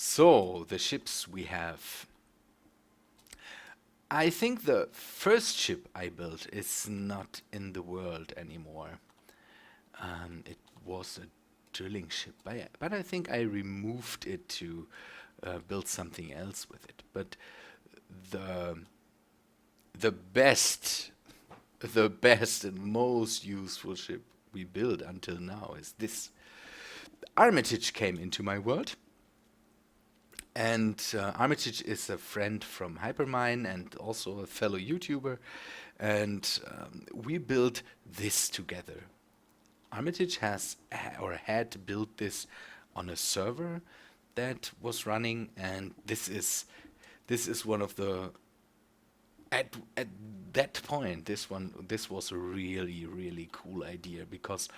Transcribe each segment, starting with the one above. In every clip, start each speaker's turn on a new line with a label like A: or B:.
A: So, the ships we have. I think the first ship I built is not in the world anymore. It was a drilling ship, but I think I removed it to build something else with it. But the the best, the best and most useful ship we built until now is this. Armitage came into my world, and Armitage is a friend from Hypermine and also a fellow YouTuber, and we built this together. Armitage or had built this on a server that was running, and this is one of the at that point this was a really cool idea because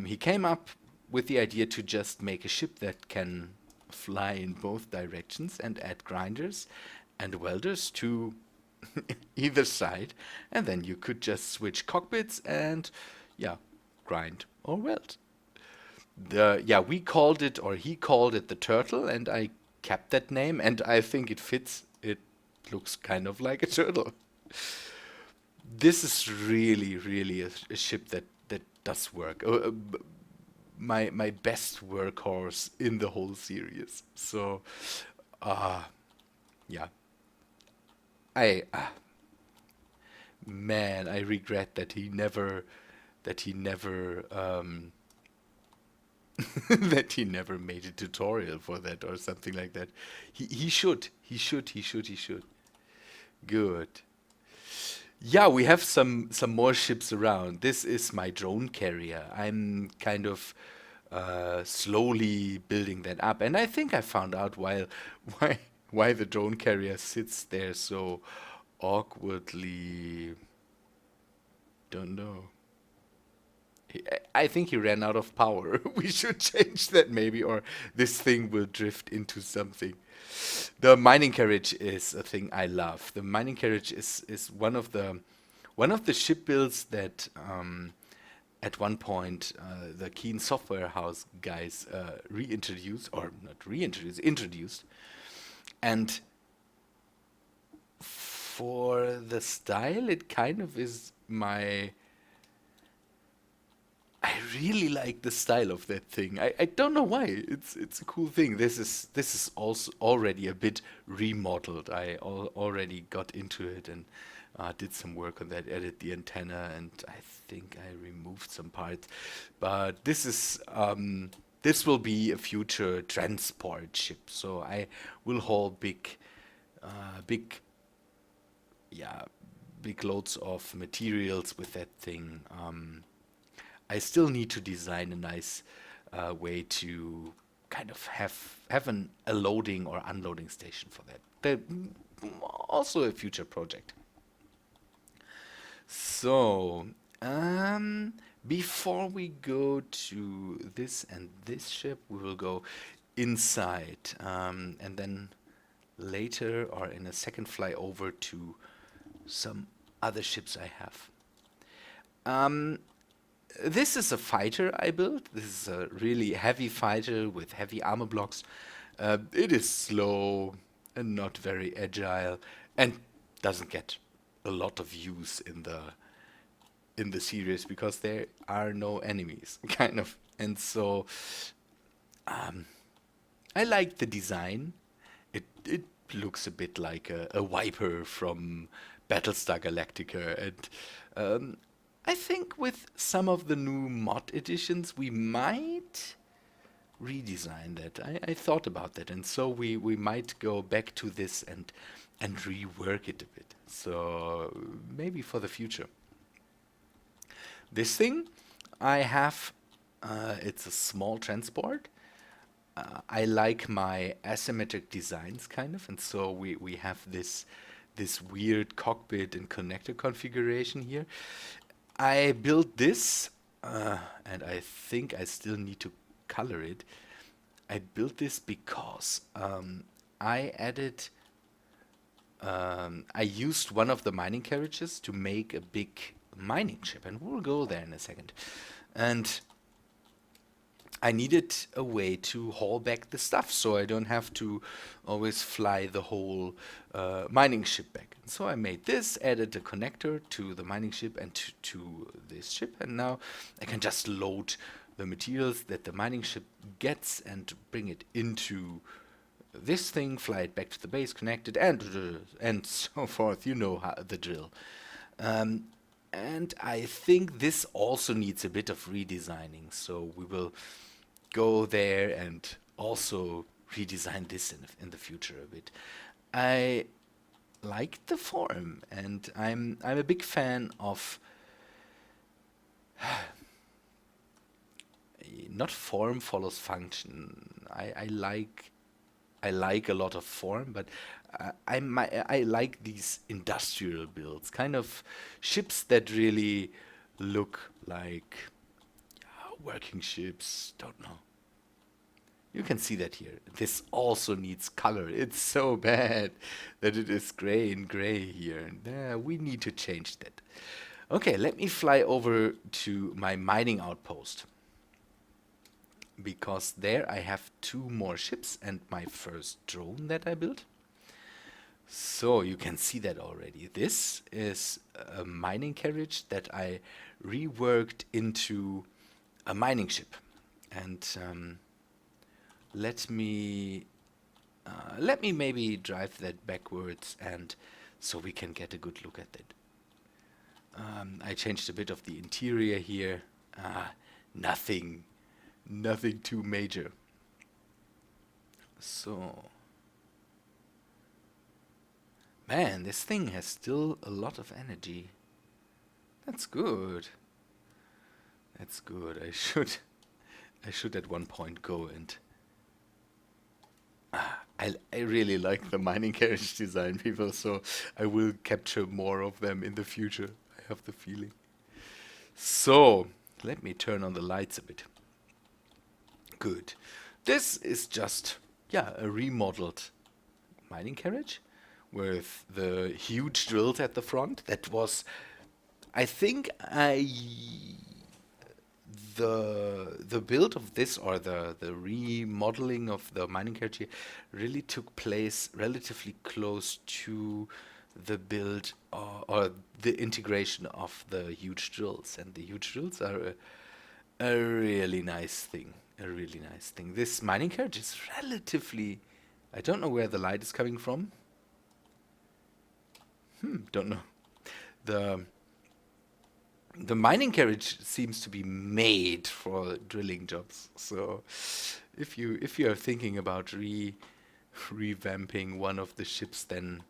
A: he came up with the idea to just make a ship that can fly in both directions and add grinders and welders to either side, and then you could just switch cockpits and yeah, grind or weld. We called it, or he called it, the turtle, and I kept that name, and I think it fits. It looks kind of like a turtle. This is really a ship that does work. My best workhorse in the whole series. So, uh, yeah, I man, I regret that he never that he never made a tutorial for that or something like that. He should. Good. Yeah, we have some more ships around. This is my drone carrier. I'm kind of slowly building that up, and I think I found out why why the drone carrier sits there so awkwardly. Don't know. I think he ran out of power. We should change that maybe, or this thing will drift into something. The mining carriage is a thing I love. The mining carriage is one of the ship builds that at one point the Keen Software House guys reintroduced, or not reintroduced, introduced. And for the style, it kind of is my. I really like the style of that thing. I don't know why. It's a cool thing. This is also already a bit remodeled. I already got into it and did some work on that, added the antenna, and I think I removed some parts. But this will be a future transport ship. So I will haul big, yeah, big loads of materials with that thing. I still need to design a nice way to kind of have a loading or unloading station for that. Also a future project. So, before we go to this and this ship, we will go inside, and then later or in a second fly over to some other ships I have. Um, this is a fighter I built. This is a really heavy fighter with heavy armor blocks. It is slow and not very agile, and doesn't get a lot of use in the series because there are no enemies, kind of. And so um, I like the design. It looks a bit like a Viper from Battlestar Galactica, and I think with some of the new mod editions, we might redesign that. I thought about that, and so we might go back to this and rework it a bit. So maybe for the future. This thing I have, it's a small transport. I like my asymmetric designs kind of, and so we have this weird cockpit and connector configuration here. I built this, and I think I still need to color it. I built this because I added, I used one of the mining carriages to make a big mining ship, and we'll go there in a second. And I needed a way to haul back the stuff so I don't have to always fly the whole mining ship back. And so I made this, added a connector to the mining ship and to this ship, and now I can just load the materials that the mining ship gets and bring it into this thing, fly it back to the base, connect it, and so forth. You know how the drill. Um, and I think this also needs a bit of redesigning, so we will go there and also redesign this in the future a bit. I like the form, and I'm a big fan of not form follows function. I like a lot of form, but I like these industrial builds, kind of ships that really look like working ships. Don't know. You can see that here. This also needs color. It's so bad that it is gray and gray here. We need to change that. Okay, let me fly over to my mining outpost, because there I have 2 more ships and my first drone that I built. So you can see that already. This is a mining carriage that I reworked into a mining ship. And let me maybe drive that backwards, and so we can get a good look at it. I changed a bit of the interior here. Nothing too major. So, man, this thing has still a lot of energy. That's good. That's good. I should at one point go and I really like the mining carriage design, people, so I will capture more of them in the future. I have the feeling. So, let me turn on the lights a bit. Good. This is just, a remodeled mining carriage with the huge drills at the front. That was, I think, the build of this, or the remodeling of the mining carriage here, really took place relatively close to the build or the integration of the huge drills. And the huge drills are a really nice thing. A really nice thing. This mining carriage is relatively... I don't know where the light is coming from. Don't know. The mining carriage seems to be made for drilling jobs. So if you are thinking about revamping one of the ships, then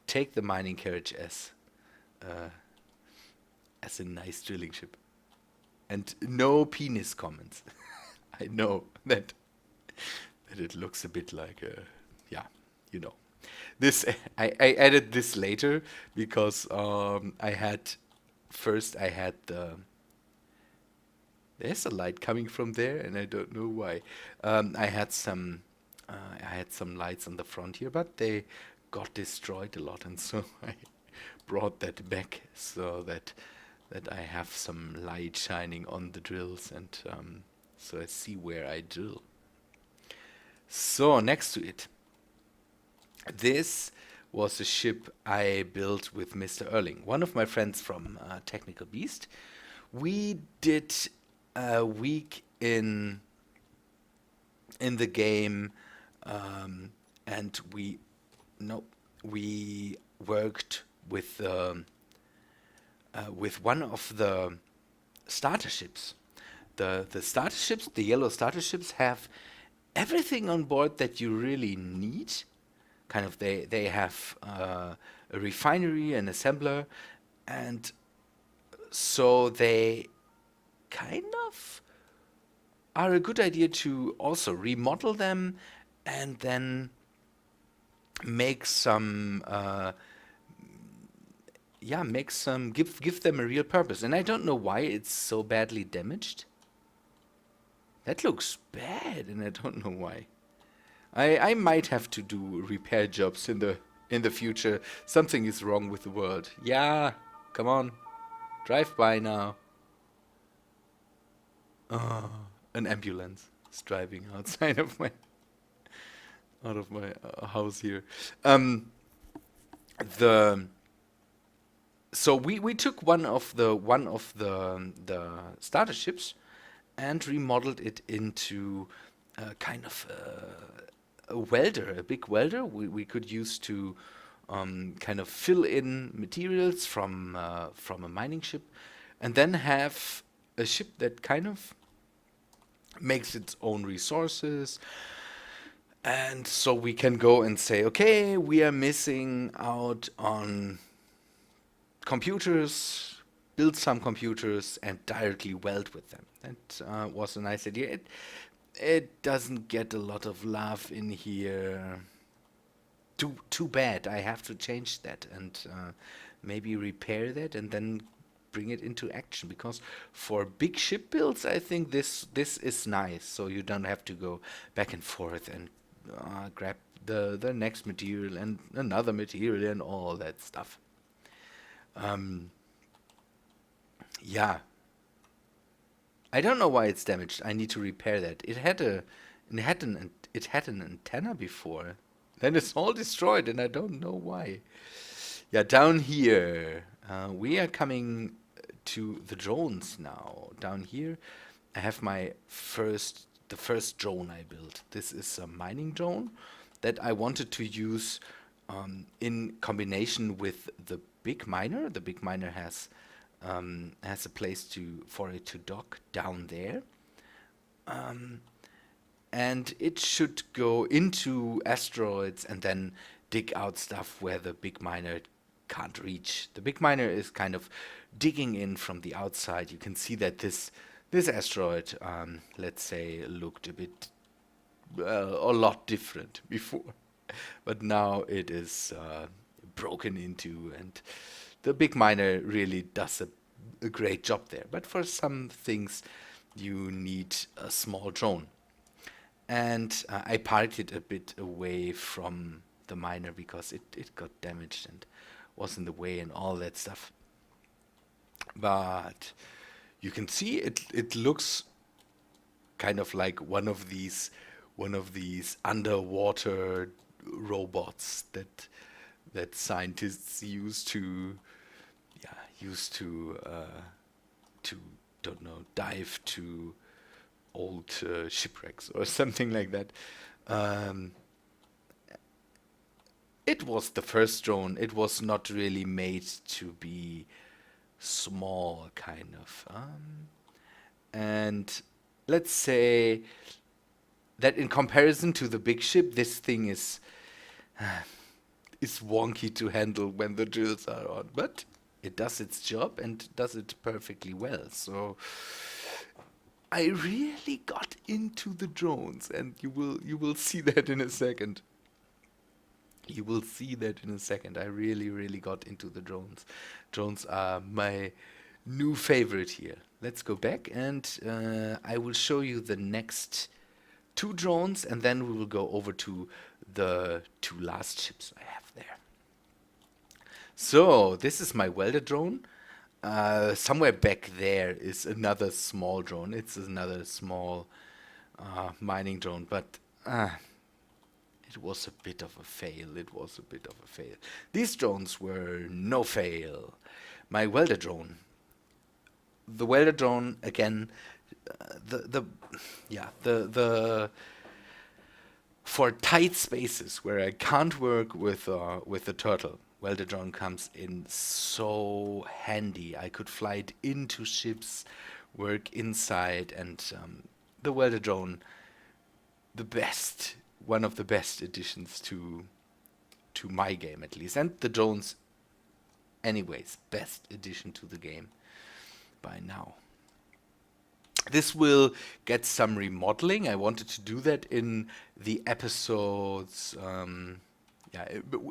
A: take the mining carriage as a nice drilling ship. And no penis comments. I know that it looks a bit like This I added this later because I had there's a light coming from there, and I don't know why. I had some lights on the front here, but they got destroyed a lot, and so I brought that back so that I have some light shining on the drills, and so I see where I drill. So next to it, this was a ship I built with Mr. Erling, one of my friends from Technical Beast. We did a week in the game, and we worked with one of the starter ships. The starter ships, the yellow starter ships, have everything on board that you really need. Kind of, they have a refinery, an assembler, and so they kind of are a good idea to also remodel them and then make some give them a real purpose. And I don't know why it's so badly damaged. That looks bad, and I don't know why. I might have to do repair jobs in the future. Something is wrong with the world. Yeah, come on, drive by now. Oh, an ambulance. It's driving outside of my house here. Um, the so we took one of the starter ships and remodeled it into kind of a welder, a big welder we could use to kind of fill in materials from a mining ship, and then have a ship that kind of makes its own resources. And so we can go and say, okay, we are missing out on computers, build some computers and directly weld with them. That was a nice idea. It doesn't get a lot of love in here. Too bad. I have to change that and maybe repair that and then bring it into action, because for big ship builds, I think this is nice. So you don't have to go back and forth and grab the next material and another material and all that stuff. Um, yeah, I don't know why it's damaged. I need to repair that. It had an antenna before. Then it's all destroyed, and I don't know why. Yeah, down here, we are coming to the drones now. Down here, I have the first drone I built. This is a mining drone that I wanted to use in combination with the big miner. The big miner has a place for it to dock down there. Um, and it should go into asteroids and then dig out stuff where the big miner can't reach. The big miner is kind of digging in from the outside. You can see that this asteroid, let's say, looked a lot different before, but now it is broken into, and the big miner really does a great job there. But for some things, you need a small drone. And I parked it a bit away from the miner because it got damaged and was in the way and all that stuff. But you can see it looks kind of like one of these underwater robots that scientists use to don't know, dive to old shipwrecks or something like that. Um, it was the first drone. It was not really made to be small, kind of. And let's say that in comparison to the big ship, this thing is wonky to handle when the drills are on, but it does its job and does it perfectly well. So I really got into the drones, and you will see that in a second. You will see that in a second. I really, really got into the drones. Drones are my new favorite here. Let's go back, and I will show you the next two drones, and then we will go over to the two last ships I have there. So this is my welder drone. Somewhere back there is another small drone. It's another small mining drone, but it was a bit of a fail. It was a bit of a fail. These drones were no fail. My welder drone. The welder drone again. The yeah the For tight spaces where I can't work with the turtle, welder drone comes in so handy. I could fly it into ships, work inside, and the welder drone, one of the best additions to my game at least, and the drones, anyways, best addition to the game by now. This will get some remodeling. I wanted to do that in the episodes.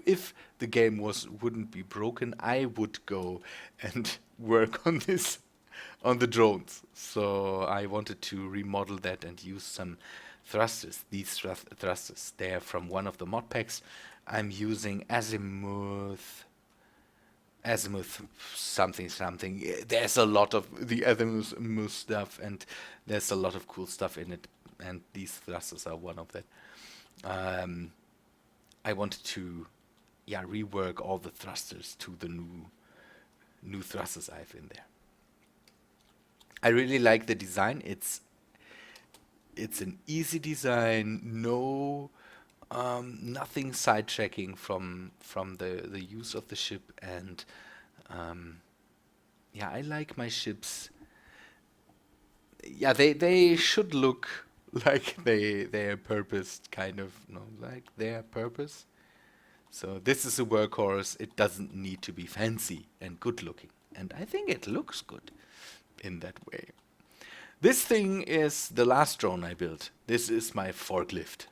A: If the game wouldn't be broken, I would go and work on the drones. So I wanted to remodel that and use some thrusters. These thrusters, they're from one of the mod packs. I'm using azimuth something something. There's a lot of the azimuth stuff, and there's a lot of cool stuff in it, and these thrusters are one of that. Um, I wanted to, yeah, rework all the thrusters to the new thrusters I have in there. I really like the design. It's an easy design, no nothing sidetracking from the use of the ship, and um, yeah, I like my ships. Yeah, they should look like they're purposed, kind of, no, like their purpose. So this is a workhorse. It doesn't need to be fancy and good looking, and I think it looks good in that way. This thing is the last drone I built. This is my forklift.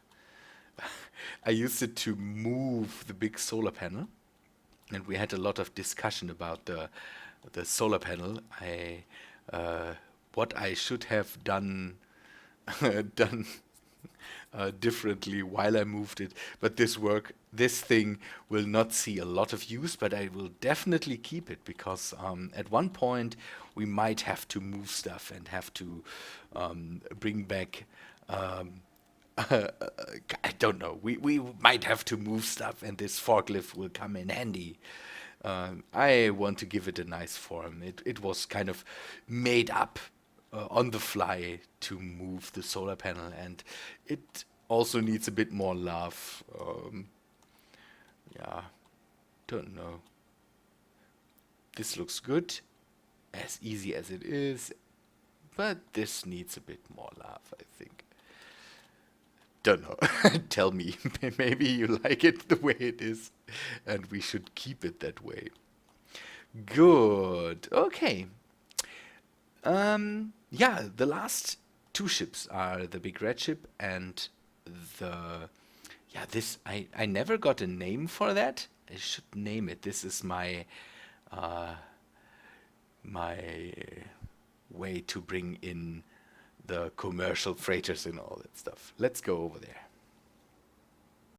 A: I used it to move the big solar panel, and we had a lot of discussion about the solar panel. I what I should have done done differently while I moved it. But this thing will not see a lot of use, but I will definitely keep it because at one point we might have to move stuff and have to bring back. I don't know. We might have to move stuff, and this forklift will come in handy. I want to give it a nice form. It was kind of made up on the fly to move the solar panel, and it also needs a bit more love. Yeah, don't know. This looks good, as easy as it is, but this needs a bit more love, I think. Don't know. Tell me. Maybe you like it the way it is, and we should keep it that way. Good. Okay. Yeah, the last two ships are the big red ship and the yeah, this I never got a name for that. I should name it. This is uh my way to bring in the commercial freighters and all that stuff. Let's go over there.